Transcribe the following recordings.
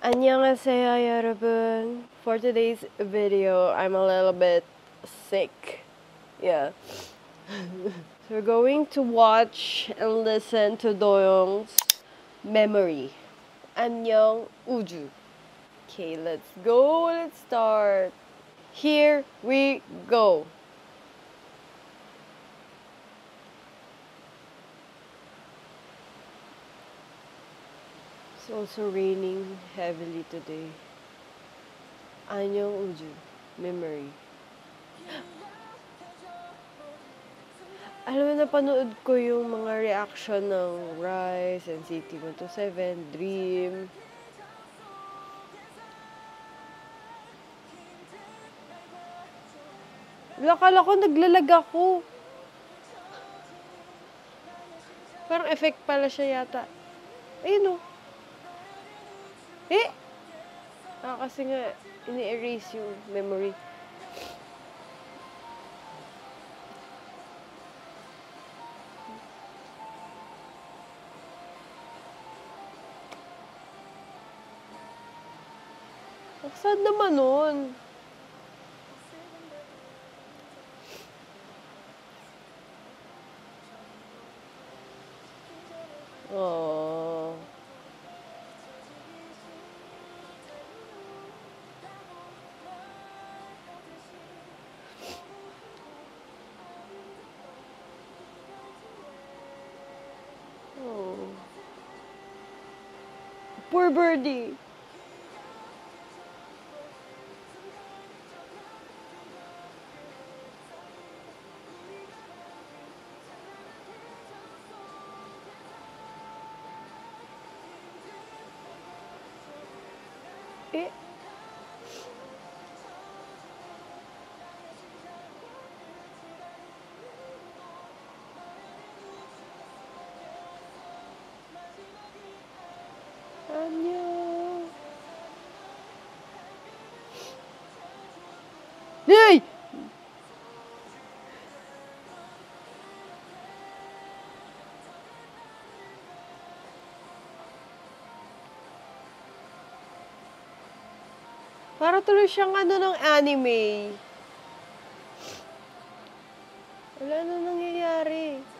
안녕하세요, 여러분. For today's video, I'm a little bit sick. Yeah. So we're going to watch and listen to Doyoung's Memory. 안녕, 우주. Okay, let's go. Let's start. Here we go. It's also raining heavily today. 안녕, 우주. Memory. Alam mo, napanood ko yung mga reaction ng Rise, NCT 127, Dream. Akala ko naglalag ako. Parang effect pala siya yata. Ayun o. Kasi nga, ini-erase yung memory. Saan naman nun? Oh. Oh. Poor birdie. 안녕. Hey! Para tuloy siyang ng anime. Wala na nangyayari.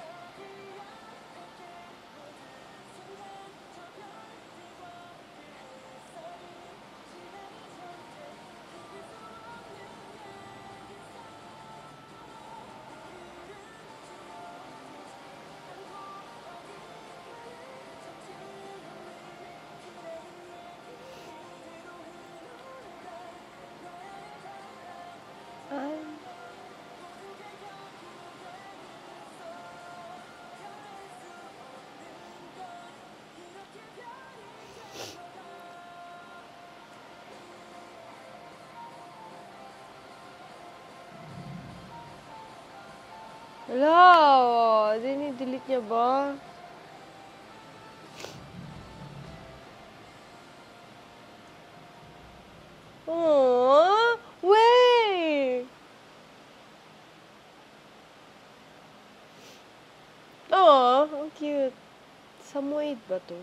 Wala. Dini-delete niya ba? Aww. Way! Aww. Ang cute. Samoyed ba to?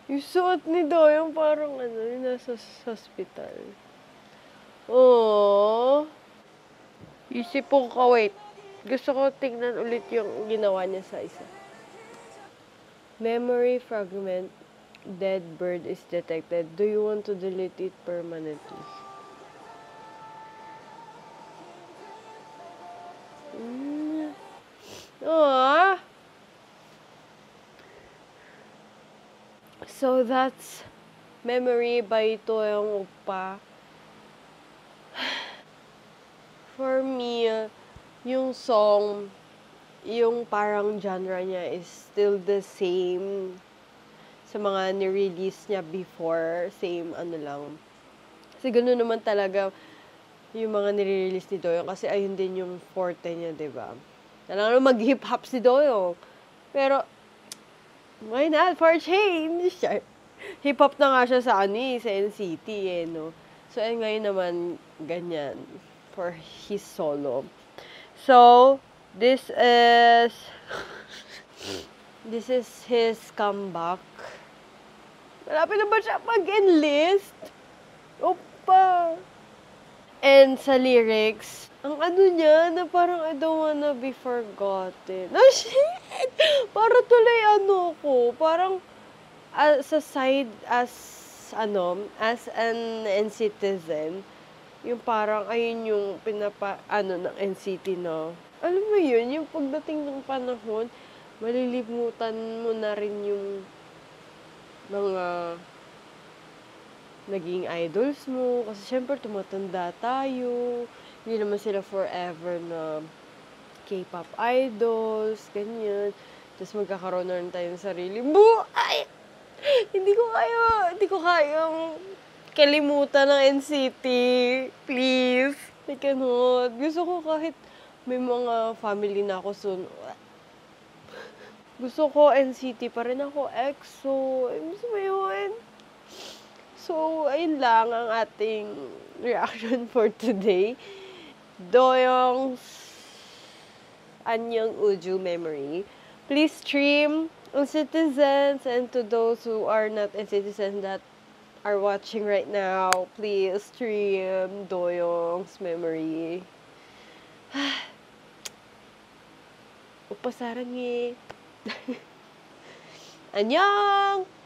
Yung suot ni Doyoung parang yung nasa hospital. Aww. Isip ko wait. Gusto ko tingnan ulit yung ginawa niya sa isa. Memory fragment. Dead bird is detected. Do you want to delete it permanently? Aww. So that's Memory by Doyoung Oppa. For me, yung song, yung parang genre niya is still the same sa mga ni-release niya before. Same lang. Kasi gano'n naman talaga yung mga nire-release ni Doyoung. Kasi ayun din yung forte niya, diba? Alam mo, mag-hip-hop si Doyoung. Pero, why not for a change? Hip-hop na nga siya sa sa NCT eh, no? So, ngayon naman, ganyan. For his solo. So, this is... this is his comeback. Malapit na ba siya mag-enlist? Opa! And sa lyrics, ang ano niya, na parang I don't wanna be forgotten. Oh, shit! Para tuloy parang sa side as an NCTzen, yung parang ayun yung ng NCT, no? Alam mo yun, yung pagdating ng panahon, malilimutan mo na rin yung mga naging idols mo. Kasi syempre, tumatanda tayo. Hindi naman sila forever na K-pop idols, ganyan. Tapos magkakaroon na rin tayo ng sarili. Ay! Hindi ko kayang kalimutan ng NCT. Please. I cannot. Gusto ko kahit may mga family na ako soon. Gusto ko NCT pa rin ako. EXO. Gusto mo yun? So, ayun lang ang ating reaction for today. Doyoung's Annyeong Uju Memory. Please stream citizens, and to those who are not citizens that are watching right now, please stream Doyoung's Memory. Opa 사랑해. 안녕.